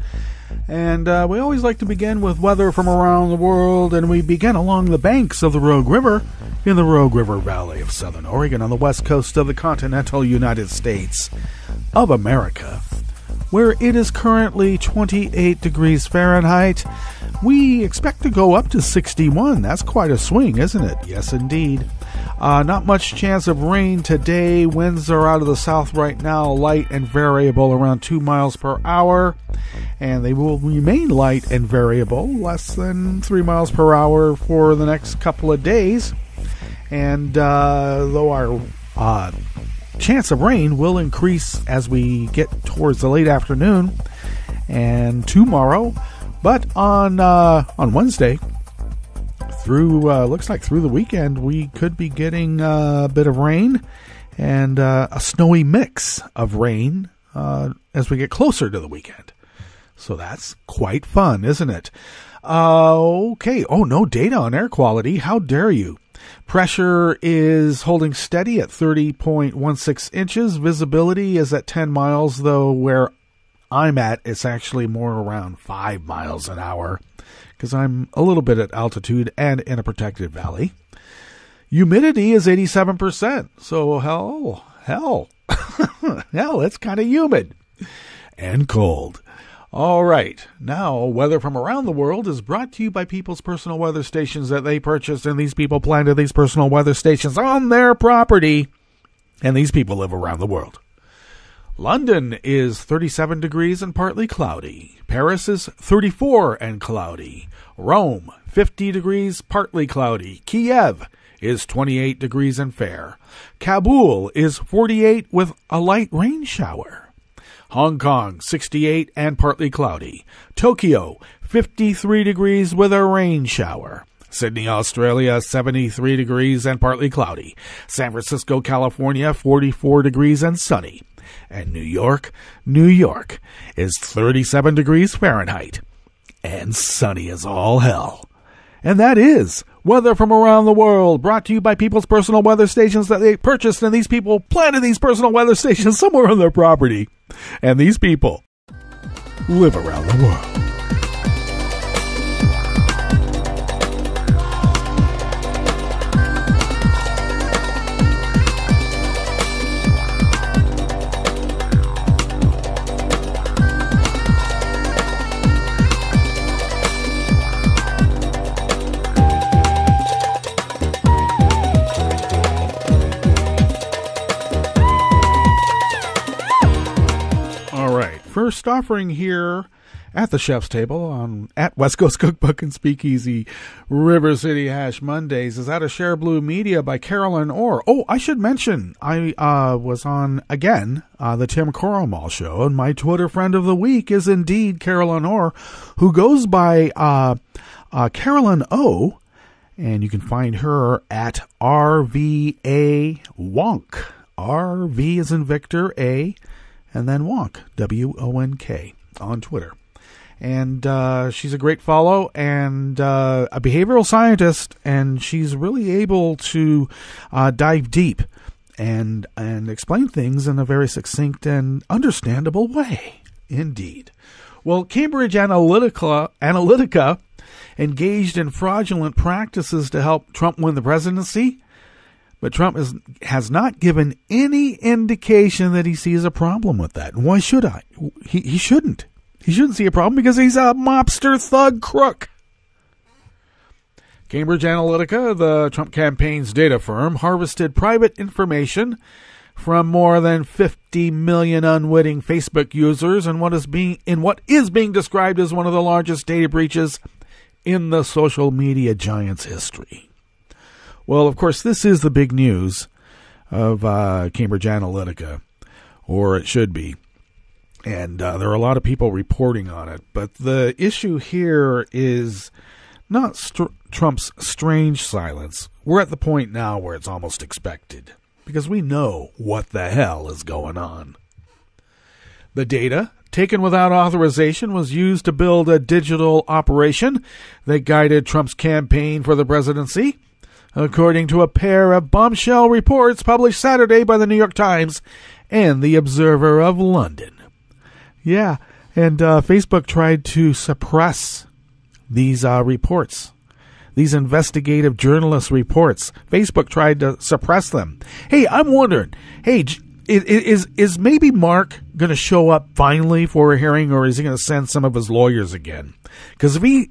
And we always like to begin with weather from around the world, and we begin along the banks of the Rogue River in the Rogue River Valley of Southern Oregon on the west coast of the continental United States of America, where it is currently 28 degrees Fahrenheit. We expect to go up to 61. That's quite a swing, isn't it? Yes, indeed. Not much chance of rain today. Winds are out of the south right now, light and variable, around 2 miles per hour. And they will remain light and variable, less than 3 miles per hour for the next couple of days. And though our chance of rain will increase as we get towards the late afternoon and tomorrow, but on Wednesday, looks like through the weekend, we could be getting a bit of rain and a snowy mix of rain as we get closer to the weekend. So that's quite fun, isn't it? Okay. Oh, no data on air quality. How dare you? Pressure is holding steady at 30.16 inches. Visibility is at 10 miles, though where I'm at, it's actually more around 5 miles an hour because I'm a little bit at altitude and in a protected valley. Humidity is 87%. So hell, it's kind of humid and cold. All right, now weather from around the world is brought to you by people's personal weather stations that they purchased, and these people planted these personal weather stations on their property, and these people live around the world. London is 37 degrees and partly cloudy. Paris is 34 and cloudy. Rome, 50 degrees, partly cloudy. Kiev is 28 degrees and fair. Kabul is 48 with a light rain shower. Hong Kong, 68 and partly cloudy. Tokyo, 53 degrees with a rain shower. Sydney, Australia, 73 degrees and partly cloudy. San Francisco, California, 44 degrees and sunny. And New York is 37 degrees Fahrenheit and sunny as all hell. And that is weather from around the world, brought to you by people's personal weather stations that they purchased, and these people planted these personal weather stations somewhere on their property. And these people live around the world. First offering here at the chef's table at West Coast Cookbook and Speakeasy River City Hash Mondays is out of Share Blue Media by Carolyn Orr. Oh, I should mention I was on again the Tim Coromal show, and my Twitter friend of the week is indeed Carolyn Orr, who goes by Carolyn O, and you can find her at RVA Wonk. RV as in Victor, A, and then Wonk, W-O-N-K, on Twitter. And she's a great follow and a behavioral scientist, and she's really able to dive deep and explain things in a very succinct and understandable way. Indeed. Well, Cambridge Analytica engaged in fraudulent practices to help Trump win the presidency. But Trump has not given any indication that he sees a problem with that. And why should I? He shouldn't. He shouldn't see a problem because he's a mobster thug crook. Cambridge Analytica, the Trump campaign's data firm, harvested private information from more than 50 million unwitting Facebook users in what is being described as one of the largest data breaches in the social media giant's history. Well, of course, this is the big news of Cambridge Analytica, or it should be. And there are a lot of people reporting on it. But the issue here is not Trump's strange silence. We're at the point now where it's almost expected, because we know what the hell is going on. The data, taken without authorization, was used to build a digital operation that guided Trump's campaign for the presidency, according to a pair of bombshell reports published Saturday by the New York Times and the Observer of London. Yeah, and Facebook tried to suppress these reports, these investigative journalist reports. Facebook tried to suppress them. Hey, I'm wondering, Is maybe Mark going to show up finally for a hearing, or is he going to send some of his lawyers again? Because if he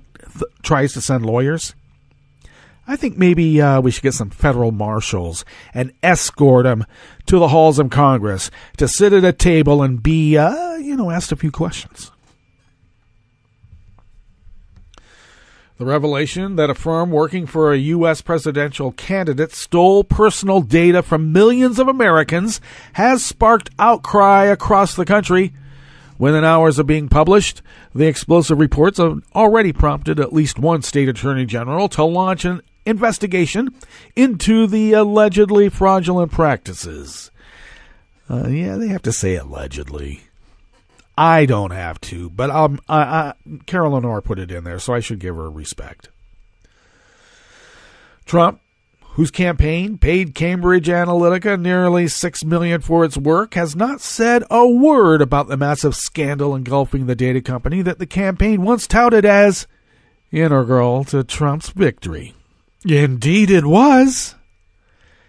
tries to send lawyers, I think maybe we should get some federal marshals and escort him to the halls of Congress to sit at a table and be, asked a few questions. The revelation that a firm working for a U.S. presidential candidate stole personal data from millions of Americans has sparked outcry across the country. Within hours of being published, the explosive reports have already prompted at least one state attorney general to launch an investigation into the allegedly fraudulent practices. They have to say allegedly. I don't have to, but Carol Lenore put it in there, so I should give her respect. Trump, whose campaign paid Cambridge Analytica nearly $6 million for its work, has not said a word about the massive scandal engulfing the data company that the campaign once touted as integral to Trump's victory. Indeed it was.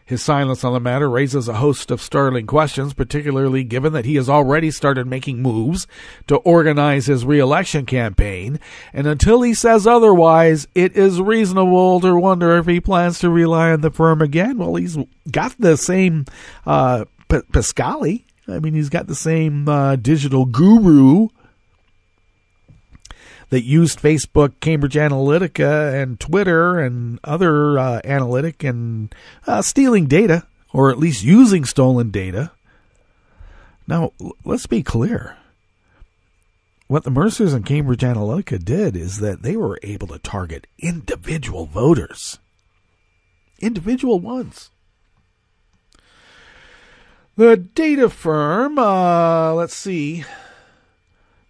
His silence on the matter raises a host of startling questions, particularly given that he has already started making moves to organize his re-election campaign, and until he says otherwise, it is reasonable to wonder if he plans to rely on the firm again. Well, he's got the same Pascali. I mean, he's got the same digital guru that used Facebook, Cambridge Analytica, and Twitter and other analytic and stealing data, or at least using stolen data. Now, let's be clear. What the Mercers and Cambridge Analytica did is that they were able to target individual voters. Individual ones. The data firm,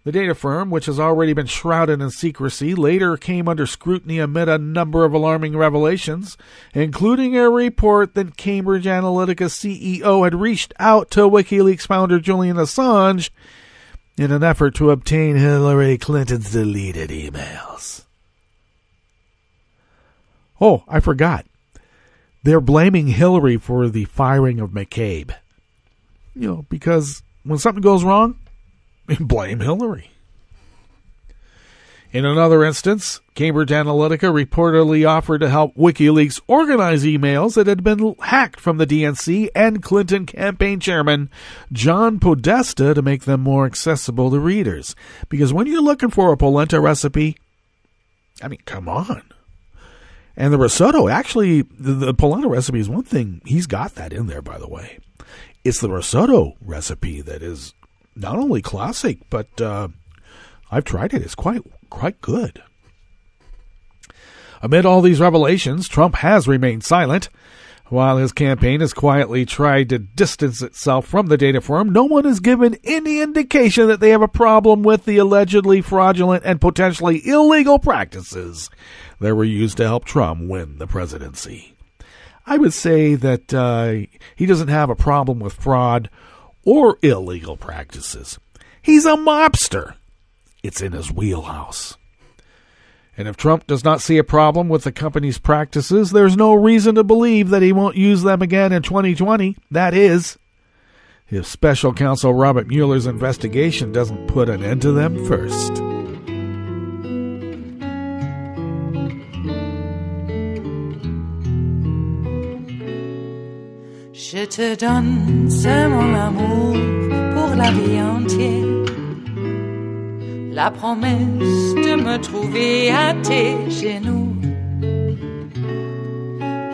The data firm, which has already been shrouded in secrecy, later came under scrutiny amid a number of alarming revelations, including a report that Cambridge Analytica's CEO had reached out to WikiLeaks founder Julian Assange in an effort to obtain Hillary Clinton's deleted emails. Oh, I forgot. They're blaming Hillary for the firing of McCabe. Because when something goes wrong, blame Hillary. In another instance, Cambridge Analytica reportedly offered to help WikiLeaks organize emails that had been hacked from the DNC and Clinton campaign chairman John Podesta to make them more accessible to readers. Because when you're looking for a polenta recipe, I mean, come on. And the risotto, actually, the polenta recipe is one thing. He's got that in there, by the way. It's the risotto recipe that is not only classic, but I've tried it. It's quite good. Amid all these revelations, Trump has remained silent. While his campaign has quietly tried to distance itself from the data firm, no one has given any indication that they have a problem with the allegedly fraudulent and potentially illegal practices that were used to help Trump win the presidency. I would say that he doesn't have a problem with fraud or illegal practices. He's a mobster. It's in his wheelhouse. And if Trump does not see a problem with the company's practices, there's no reason to believe that he won't use them again in 2020. That is, if Special Counsel Robert Mueller's investigation doesn't put an end to them first. Je te donne ce mon amour pour la vie entière. La promesse de me trouver à tes genoux.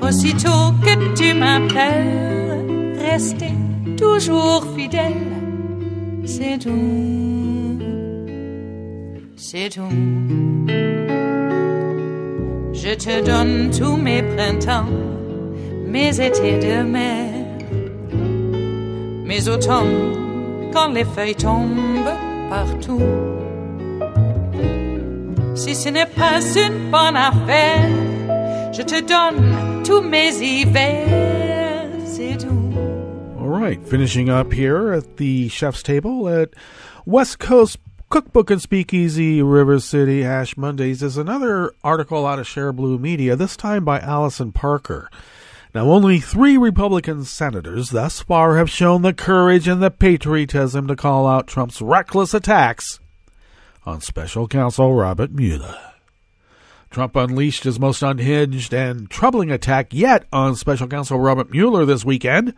Aussitôt que tu m'appelles, rester toujours fidèle. C'est tout, c'est tout. Je te donne tous mes printemps, mes étés de mer. Mes automnes, quand les feuilles tombent partout. Si ce n'est pas une bonne affaire, je te donne tous mes hivers, c'est tout. All right, finishing up here at the chef's table at West Coast Cookbook and Speakeasy, River City, Hash Mondays is another article out of Share Blue Media, this time by Allison Parker. Now, only 3 Republican senators thus far have shown the courage and the patriotism to call out Trump's reckless attacks on Special Counsel Robert Mueller. Trump unleashed his most unhinged and troubling attack yet on Special Counsel Robert Mueller this weekend.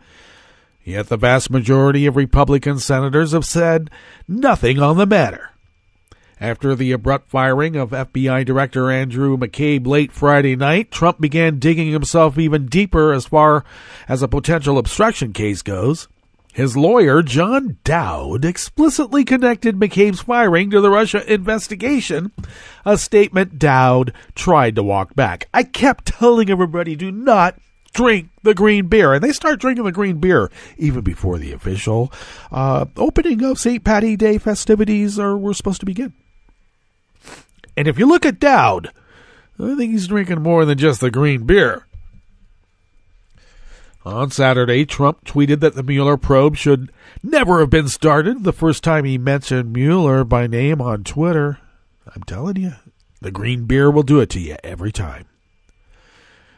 Yet the vast majority of Republican senators have said nothing on the matter. After the abrupt firing of FBI Director Andrew McCabe late Friday night, Trump began digging himself even deeper as far as a potential obstruction case goes. His lawyer, John Dowd, explicitly connected McCabe's firing to the Russia investigation, a statement Dowd tried to walk back. I kept telling everybody, do not drink the green beer. And they start drinking the green beer even before the official opening of St. Patty's Day festivities were supposed to begin. And if you look at Dowd, I think he's drinking more than just the green beer. On Saturday, Trump tweeted that the Mueller probe should never have been started the first time he mentioned Mueller by name on Twitter. I'm telling you, the green beer will do it to you every time.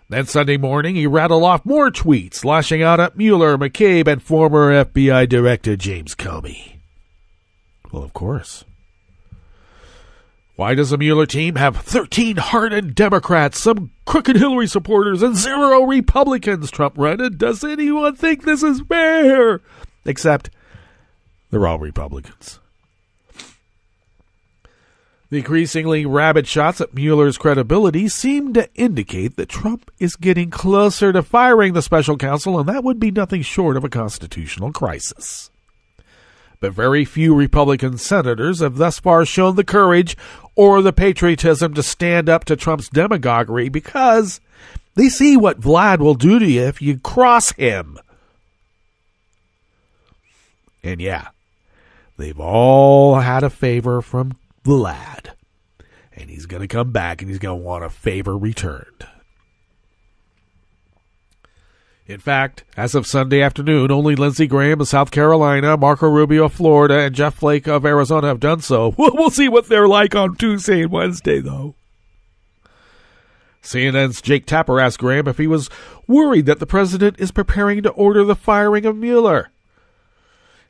Then Sunday morning, he rattled off more tweets, lashing out at Mueller, McCabe, and former FBI Director James Comey. Well, of course. Why does the Mueller team have 13 hardened Democrats, some crooked Hillary supporters, and 0 Republicans? Trump ranted. Does anyone think this is fair? Except they're all Republicans. The increasingly rabid shots at Mueller's credibility seem to indicate that Trump is getting closer to firing the special counsel, and that would be nothing short of a constitutional crisis. But very few Republican senators have thus far shown the courage or the patriotism to stand up to Trump's demagoguery because they see what Vlad will do to you if you cross him. And yeah, they've all had a favor from Vlad. And he's going to come back and he's going to want a favor returned. In fact, as of Sunday afternoon, only Lindsey Graham of South Carolina, Marco Rubio of Florida, and Jeff Flake of Arizona have done so. We'll see what they're like on Tuesday and Wednesday, though. CNN's Jake Tapper asked Graham if he was worried that the president is preparing to order the firing of Mueller.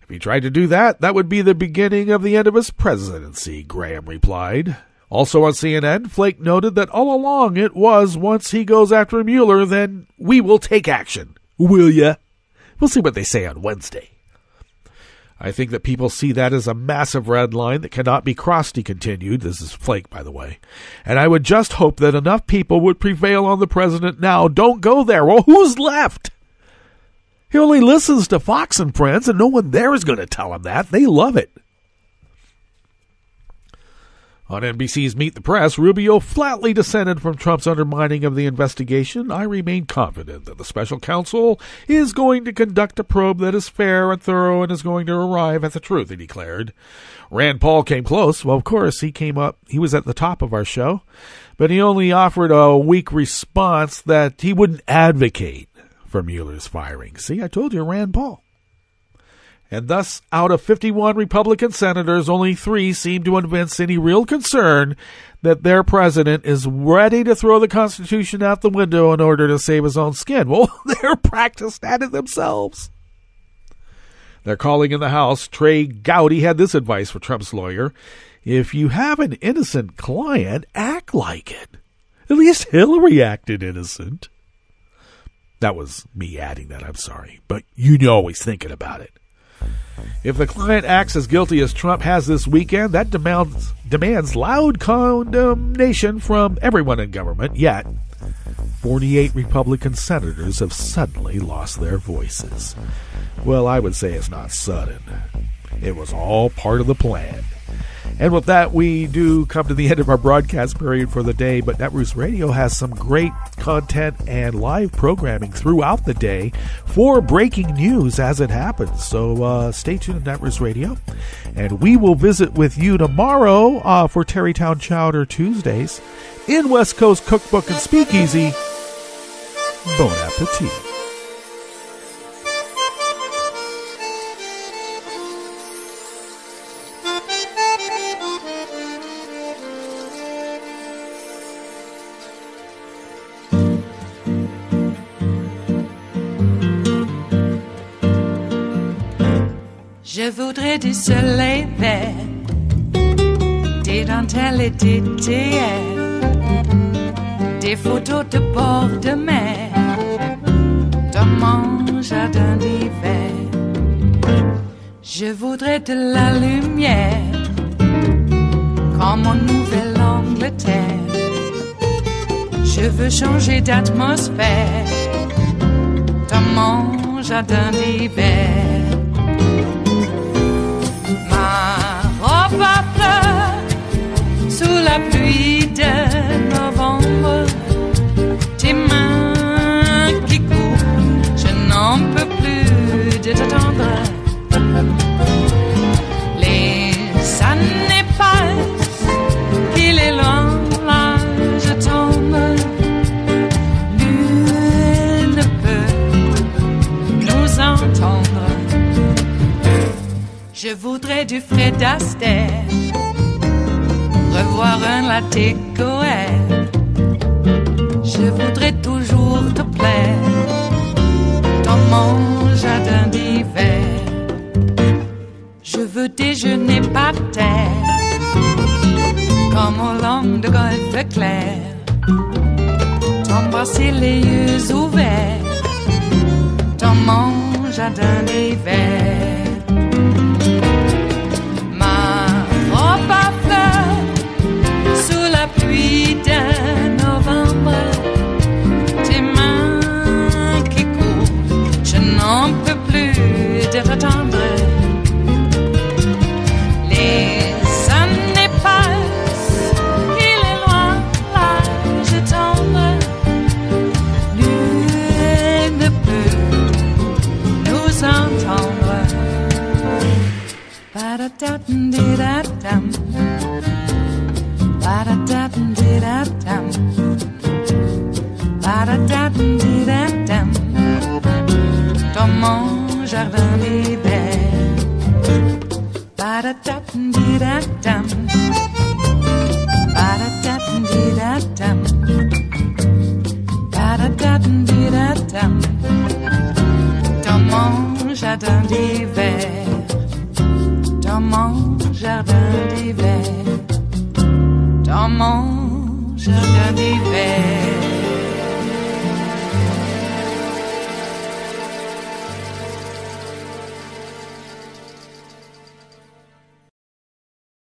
If he tried to do that, that would be the beginning of the end of his presidency, Graham replied. Also on CNN, Flake noted that all along it was once he goes after Mueller, then we will take action. Will ya? We'll see what they say on Wednesday. I think that people see that as a massive red line that cannot be crossed, he continued. This is Flake, by the way. And I would just hope that enough people would prevail on the president now. Don't go there. Well, who's left? He only listens to Fox and Friends, and no one there is going to tell him that. They love it. On NBC's Meet the Press, Rubio flatly dissented from Trump's undermining of the investigation. I remain confident that the special counsel is going to conduct a probe that is fair and thorough and is going to arrive at the truth, he declared. Rand Paul came close. Well, of course, he came up. He was at the top of our show, but he only offered a weak response that he wouldn't advocate for Mueller's firing. See, I told you, Rand Paul. And thus, out of 51 Republican senators, only 3 seem to evince any real concern that their president is ready to throw the Constitution out the window in order to save his own skin. Well, they're practiced at it themselves. Their colleague in the House, Trey Gowdy, had this advice for Trump's lawyer. If you have an innocent client, act like it. At least Hillary acted innocent. That was me adding that, I'm sorry. But you're always thinking about it. If the client acts as guilty as Trump has this weekend, that demands loud condemnation from everyone in government. Yet, 48 Republican senators have suddenly lost their voices. Well, I would say it's not sudden. It was all part of the plan. And with that, we do come to the end of our broadcast period for the day, but Netroots Radio has some great content and live programming throughout the day for breaking news as it happens. So stay tuned to Netroots Radio, and we will visit with you tomorrow for Terrytown Chowder Tuesdays in West Coast Cookbook and Speakeasy. Bon appetit. Je voudrais du soleil vert, des dentelles et des théières, des photos de bord de mer, dans mon jardin d'hiver. Je voudrais de la lumière, comme en Nouvelle-Angleterre. Je veux changer d'atmosphère, dans mon jardin d'hiver. Ma robe à fleurs, sous la pluie de novembre, tes mains qui courent, je n'en peux plus de t'attendre. Les années passent, qu'il est loin, là je tombe. Nul ne peut nous entendre. Je voudrais du Fred Astaire, revoir un latte Goël. Je voudrais toujours te plaire, dans mon jardin d'hiver. Je veux déjeuner par terre, comme au long de golfe clair, t'embrasser les yeux ouverts, dans mon jardin d'hiver. Ma robe à fleurs, sous la pluie de novembre, tes mains qui courent, je n'en peux plus de t'attendre. Ba-da-da-dum-di-da-dum, ba-da-da-dum-di-da-dum, ba-da-da-dum-di-da-dum, dans mon jardin d'hiver. Ba-da-da-dum-di-da-dum, ba-da-da-dum-di-da-dum, ba-da-da-dum-di-da-dum, dans mon jardin d'hiver. Dans mon jardin d'hiver, dans mon jardin d'hiver.